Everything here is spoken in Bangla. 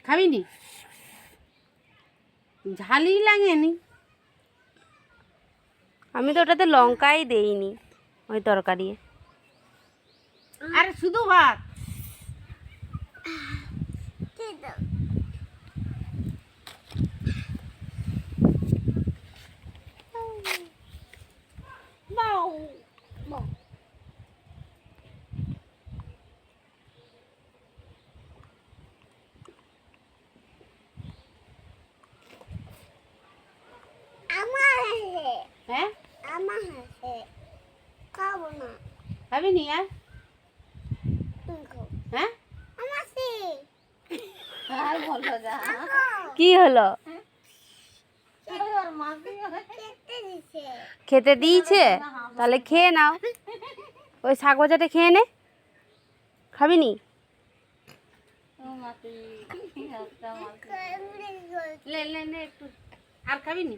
খাবি নি? ঝালই লাগেনি। আমি তো ওটাতে লঙ্কাই দেইনি ওই তরকারি। আরে শুধু ভাত। হ্যাঁ খাবি নি? হ্যাঁ আর বলো যা। কি হলো? খেতে দিয়েছে? তাহলে খেয়ে নাও। ওই শাক ভাজাটা খেয়ে নে। খাবি নি? লে লে নে একটু। আর খাবি নি?